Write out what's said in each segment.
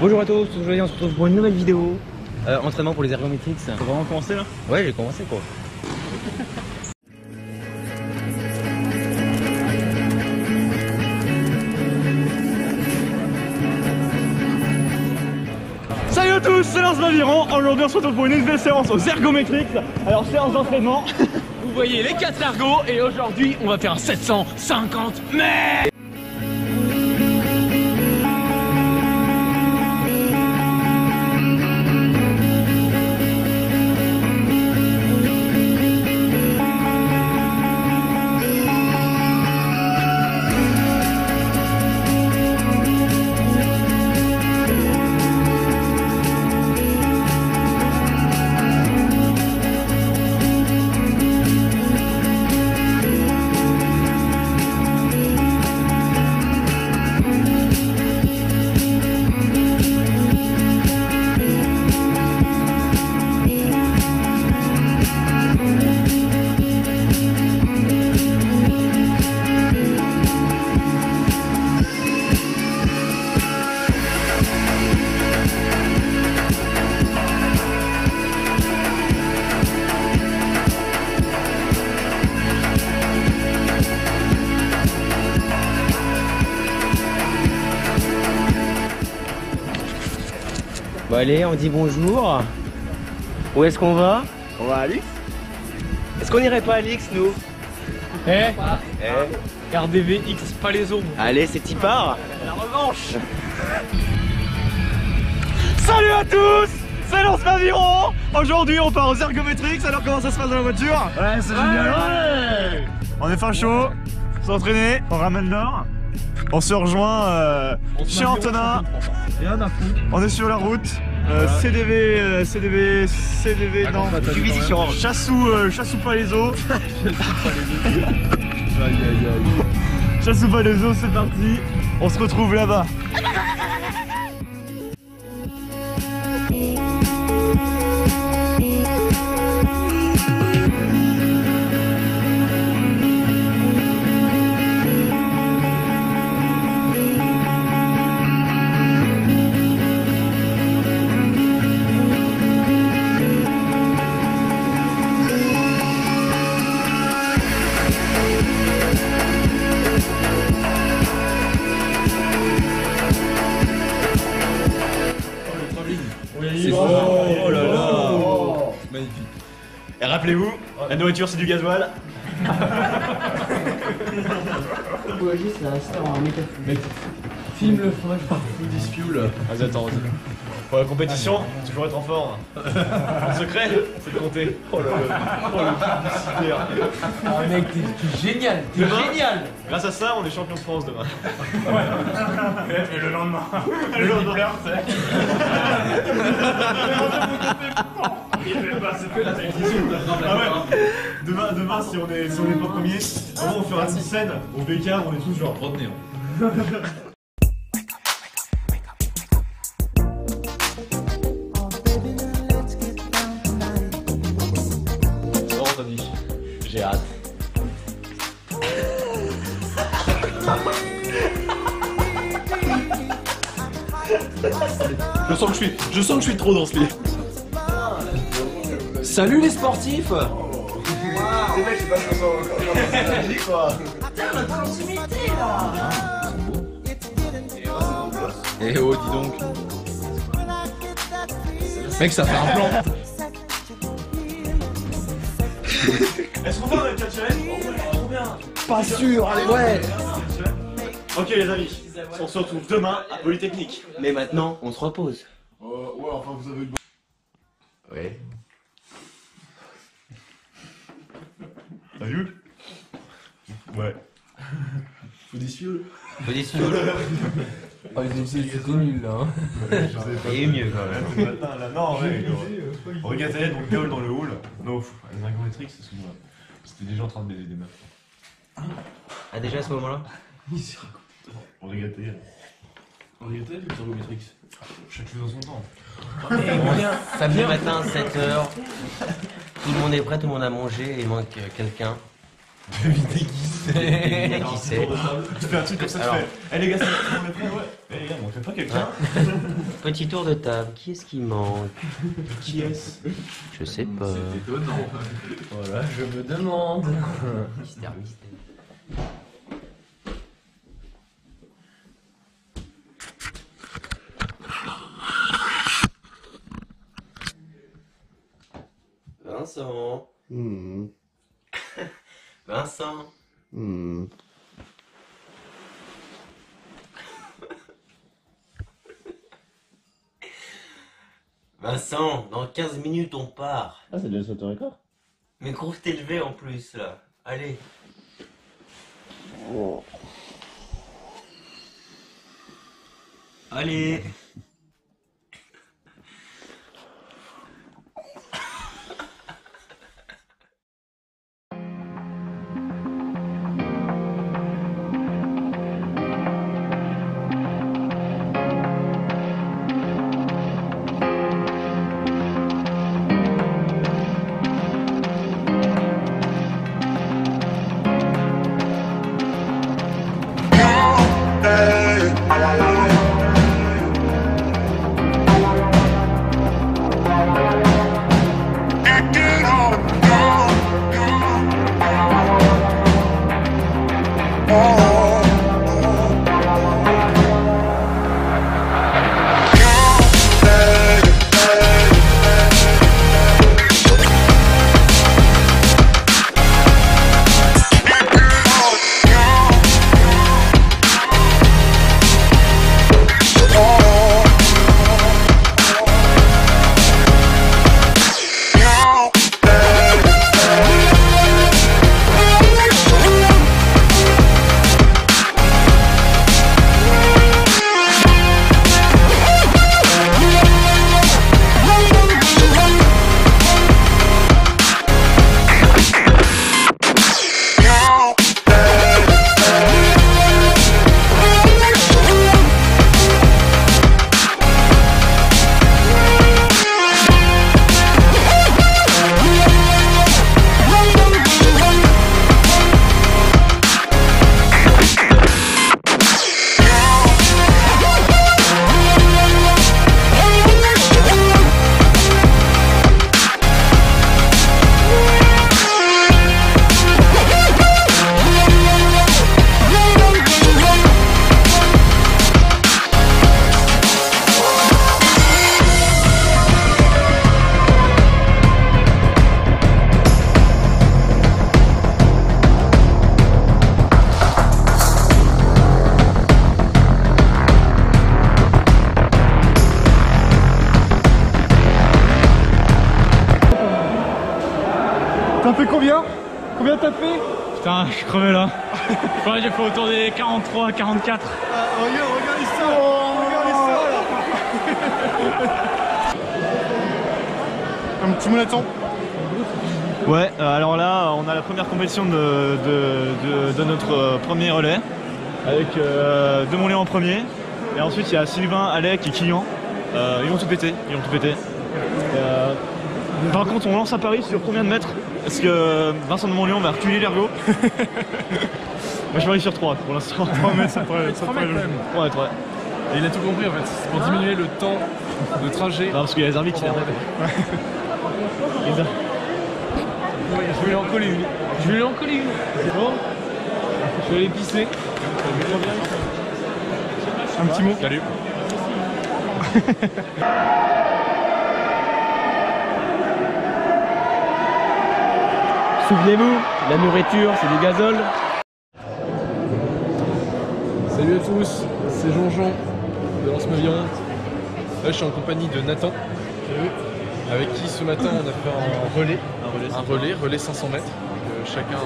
Bonjour à tous, aujourd'hui on se retrouve pour une nouvelle vidéo. Entraînement pour les ergométriques. Faut vraiment commencer là? Ouais, j'ai commencé quoi. Salut à tous, c'est Lance Maviron. Aujourd'hui on se retrouve pour une nouvelle séance aux ergométriques. Alors séance d'entraînement. Vous voyez les 4 ergos et aujourd'hui on va faire un 750 mètres. Bon allez, on dit bonjour. Où est-ce qu'on va? On va à Alix. Est-ce qu'on irait pas à Alix nous? RDV X Palaiso. Allez, c'est y part. La revanche. Salut à tous, c'est Lance Maviron. Aujourd'hui on part aux ergométriques. Alors comment ça se passe dans la voiture? Ouais, c'est génial. Ouais. On est fin chaud, on s'est entraîné, on ramène l'or. On se rejoint chez Antonin. On est sur la route. CDV, non, Chassou Palaiso. Chassou Palaiso, c'est parti. On se retrouve là-bas. Oh là là, magnifique. Et rappelez-vous, la nourriture c'est du gasoil. C'est un restaurant en méta. Mec, filme le fromage par Foodies Fuel. Vas-y, attends, vas-y. Pour la compétition, toujours être en forme. Le secret, c'est de compter. Oh là là, oh le publicitaire. Ah mec, t'es génial, génial. Grâce à ça, on est champion de France demain. Ouais. Et le lendemain, le lendemain, Ah ouais. Demain, si on est pas premier, on fera une scène au BK, on est tous genre retenez. J'ai hâte. Je sens que je suis trop dans ce lit. Salut les sportifs. Les mecs, c'est pas ce qu'on sent quoi. Putain, on a pas l'intimité là. Eh oh, dis donc. Mec, ça fait un plan. Est-ce qu'on fait un catch challenge? Trop bien. Pas sûr, allez, ouais. Ok les amis, on se retrouve demain à Polytechnique. Mais maintenant, on se repose. Ouais, enfin vous avez une bonne... Ouais. T'as vu? Ouais. Foodies Fuel. Foodies Fuel. Oh, c'était nul là. Il est mieux quand même. Non, ouais. On regardait donc gueule dans le hall. Non, les ergométriques, c'était déjà en train de baiser des meufs. Ah déjà à ce moment-là? On regattait. On regattait les ergométriques. Chaque chose dans son temps. Samedi matin, 7h. Tout le monde est prêt, tout le monde a mangé, il manque quelqu'un. Il déguise. Qui c'est? Tu fais un truc comme ça, Alors. tu fais. Eh les gars, c'est bon, on est prêts? Ouais. Eh les gars, on fait pas quelqu'un? Petit tour de table, qui est-ce qui manque? Qui est-ce? Je sais pas. C'est étonnant. Voilà, je me demande. Mystère, mystère. Vincent. Vincent. Vincent, dans 15 minutes on part. Ah, c'est déjà auto-record? Mais gros, t'es levé en plus là. Allez. Allez. T'as fait combien? Combien t'as fait? Putain, je suis crevé là. Ouais, j'ai fait autour des 43, 44. Regardez ça! Regardez ça là! Un petit moulaton. Ouais, alors là, on a la première compétition de notre premier relais. Avec Demontlé en premier. Et ensuite, il y a Sylvain, Alec et Kylian. Ils vont tout péter. Ils vont tout péter. Par contre, on lance à Paris sur combien de mètres? Parce que Vincent de Montléon va reculer l'ergot. Moi je parie sur 3 pour l'instant. 3 mètres, ça pourrait le 3 mètres, ouais. Et il a tout compris en fait, c'est pour diminuer le temps de trajet. Non, parce qu'il y a les arbitres qui l'arrêtent. Je vais lui en coller une. Je vais lui en coller une. C'est bon. Je vais aller pisser. Un petit mot. Salut. Souvenez-vous, la nourriture, c'est du gazole. Salut à tous, c'est Jean-Jean de Lance-Maviron. Là je suis en compagnie de Nathan, avec qui ce matin on a fait un relais 500 mètres. Donc, chacun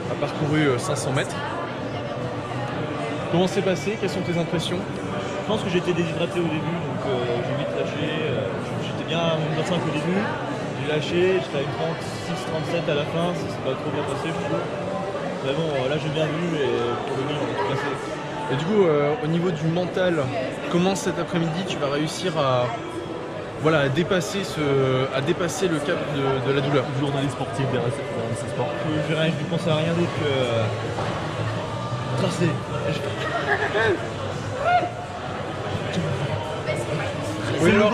a parcouru 500 mètres. Comment c'est passé? Quelles sont tes impressions? Je pense que j'étais déshydraté au début, donc j'ai vite lâché. J'étais bien à 25 au début. J'ai lâché, j'étais à une 36-37 à la fin, ça s'est pas trop bien passé, je trouve. Mais bon, là j'ai bien vu et pour le mille, on a tout passé. Et du coup, au niveau du mental, comment cet après-midi tu vas réussir voilà, à dépasser le cap de la douleur. Journaliste sportif derrière ce sport. Je ne pensais à rien d'autre que tracer. Oui, alors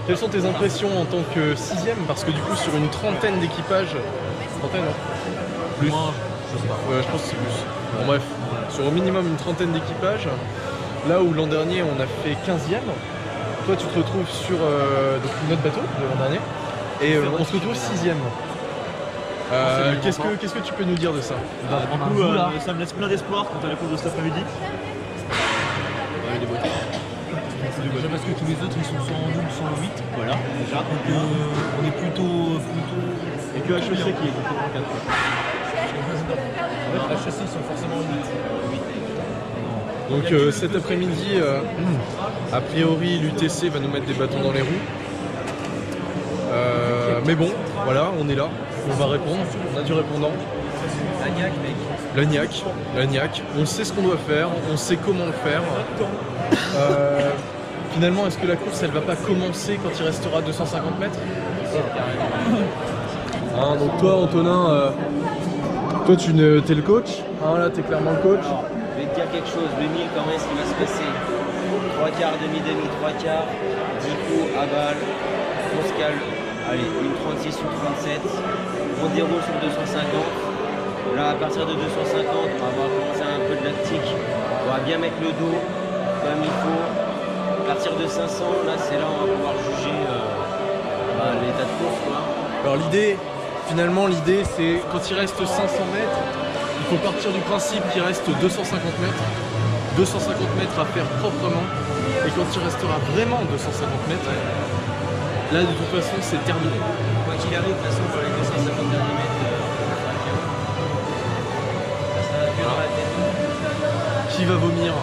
quelles sont tes impressions en tant que 6ème? Parce que du coup sur une trentaine d'équipages, trentaine hein plus, Moi, je sais pas. Ouais, je pense que c'est plus. Bon, bref, sur au minimum une trentaine d'équipages, là où l'an dernier on a fait 15ème, toi tu te retrouves sur donc notre bateau de l'an dernier et on se retrouve 6ème. Qu'est-ce que tu peux nous dire de ça? Du coup, ça me laisse plein d'espoir quant à la course de cet après-midi. Déjà parce que tous les autres ils sont soit en double, soit en 8. Voilà, déjà. Donc on est plutôt. Et que HEC qui est plutôt en 4. En fait, HEC ils sont forcément en 8. Donc cet après-midi, a priori l'UTC va nous mettre des bâtons dans les roues. Mais bon, voilà, on est là, on va répondre, on a du répondant. L'agnac, on sait ce qu'on doit faire, on sait comment le faire. Finalement, est-ce que la course elle va pas commencer quand il restera 250 mètres? Hein, donc toi Antonin, toi tu t'es le coach, hein, là t'es clairement le coach. Je vais te dire quelque chose, le 1000 quand même, ce qui va se passer. 3 quarts, demi-demi, 3 quarts, 10 coups à balle, on se calme. Allez, une 36 ou 37, on déroule sur 250. Là, à partir de 250, on va commencer un peu de lactique. On va bien mettre le dos comme il faut. À partir de 500, là, c'est là où on va pouvoir juger l'état de course, quoi. Alors finalement l'idée c'est quand il reste 500 mètres, il faut partir du principe qu'il reste 250 mètres. 250 mètres à faire proprement. Et quand il restera vraiment 250 mètres, là de toute façon c'est terminé. Quoi qu'il arrive, de toute façon, pour les 250 derniers mètres, ça va plus dans la tête. Qui va vomir?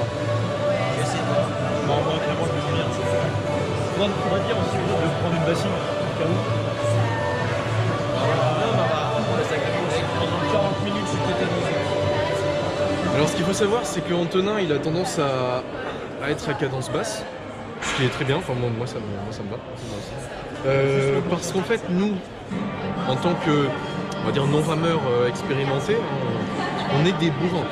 Je sais pas. Bon, moi, clairement, je vais venir. On va dire aussi aux autres de prendre une bassine, au cas où. Pendant 40 minutes, je suis tétanisé. Alors ce qu'il faut savoir c'est que Antonin il a tendance à être à cadence basse. Ce qui est très bien, enfin moi ça me va. Parce qu'en fait nous, en tant que on va dire non-rameurs expérimentés, on est des bourrins.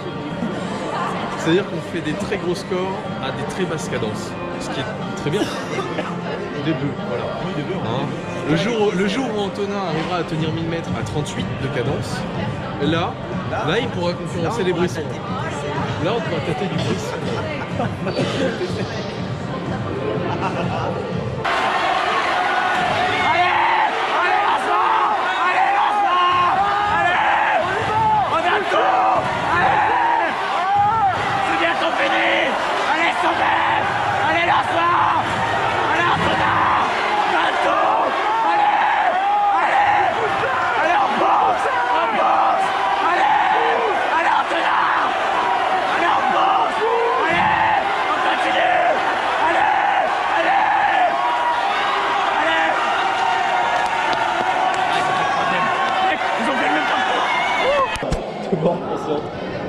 C'est-à-dire qu'on fait des très gros scores à des très basses cadences. Ce qui est très bien. Des deux, voilà. Oui, des deux. Hein. Le jour où Antonin arrivera à tenir 1000 mètres à 38 de cadence, là il pourra concurrencer les brissons. Là on pourra tâter du brisson.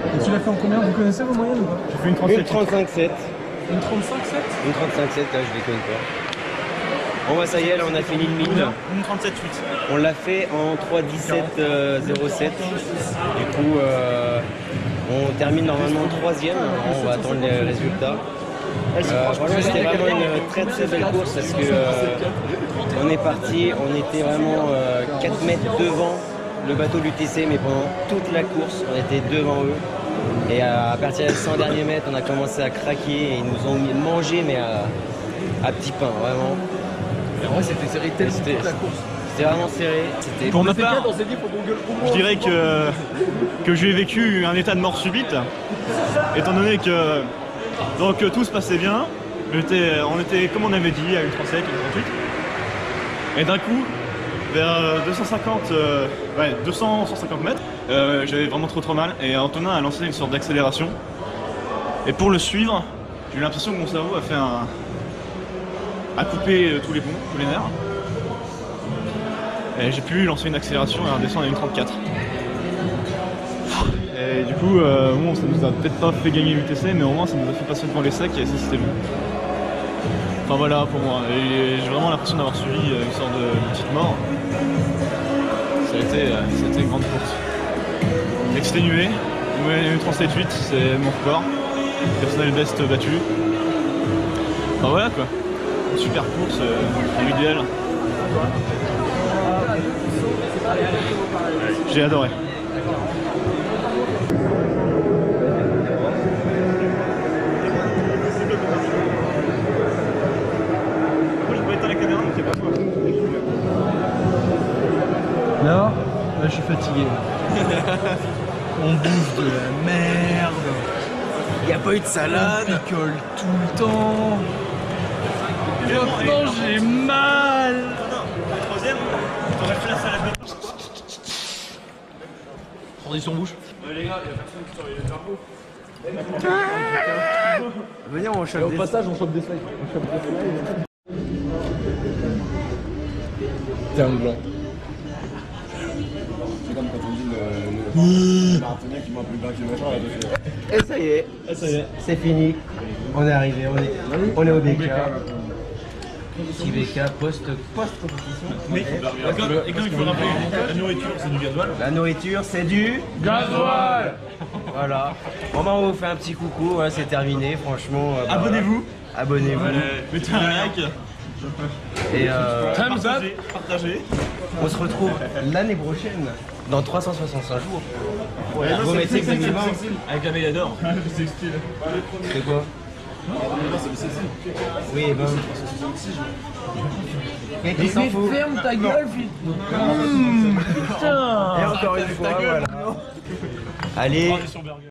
Et tu l'as fait en combien? Vous connaissez vos moyennes ou pas? J'ai fait une 37. Une 35-7. Une 35-7? Une 35-7, là, je déconne pas. Bon, bah, ça y est, là, on a fini le 1000. Une 37-8. On l'a fait en 3-17-07. Du coup, on termine normalement 3ème. On va attendre les résultats. Franchement, c'était vraiment une très très belle course parce que on est parti, on était vraiment 4 mètres devant le bateau de l'UTC, mais pendant toute la course, on était devant eux. Et à partir des 100 derniers mètres, on a commencé à craquer et ils nous ont mangé, mais à petits pains, vraiment. Et en vrai c'était serré tellement toute la course. C'était vraiment serré. Pour ma part, on s'est dit faut qu'on gueule au moins. je dirais que j'ai vécu un état de mort subite, étant donné que donc tout se passait bien. On était comme on avait dit à une 37, une 38. Et d'un coup, vers 200-150 mètres, j'avais vraiment trop mal et Antonin a lancé une sorte d'accélération. Et pour le suivre, j'ai eu l'impression que mon cerveau a coupé tous les ponts, tous les nerfs. Et j'ai pu lancer une accélération et redescendre à une 34. Et du coup, bon, ça nous a peut-être pas fait gagner l'UTC, mais au moins ça nous a fait passer devant les sacs et ça c'était bon. Enfin voilà pour moi, et j'ai vraiment l'impression d'avoir suivi une sorte de petite mort. Ça a été une grande course. Exténué, une 378, c'est mon record. Personnel best battu. Enfin voilà quoi, une super course, idéal. J'ai adoré. Là, je suis fatigué. On bouffe de la merde. Il n'y a pas eu de salade. On picole tout le temps. Maintenant j'ai mal. Troisième, t'aurais fait la salade. Transition bouche. Les gars, il y a personne qui surveille le cargo. Venez, on chope des... passage, on chope des slides. T'es un blanc. C'est comme quand on dit le marathonien qui m'a plus bas que le machin. Et ça y est, c'est fini. On est arrivé, on est au BK. Petit BK post-compétition. Et comme il faut rappeler, la nourriture c'est du gasoil. La nourriture c'est du gasoil. Voilà. Bon bah on vous fait un petit coucou, hein, c'est terminé, franchement. Abonnez-vous. Abonnez-vous. Mettez un like. Et partagez. on se retrouve l'année prochaine, dans 365 jours. Pour la Ergometrix 2020. Avec la Mégador. C'est quoi? Oui, ben. Et s'en fout. Ferme ta gueule, fils. Et encore une fois, voilà. Allez.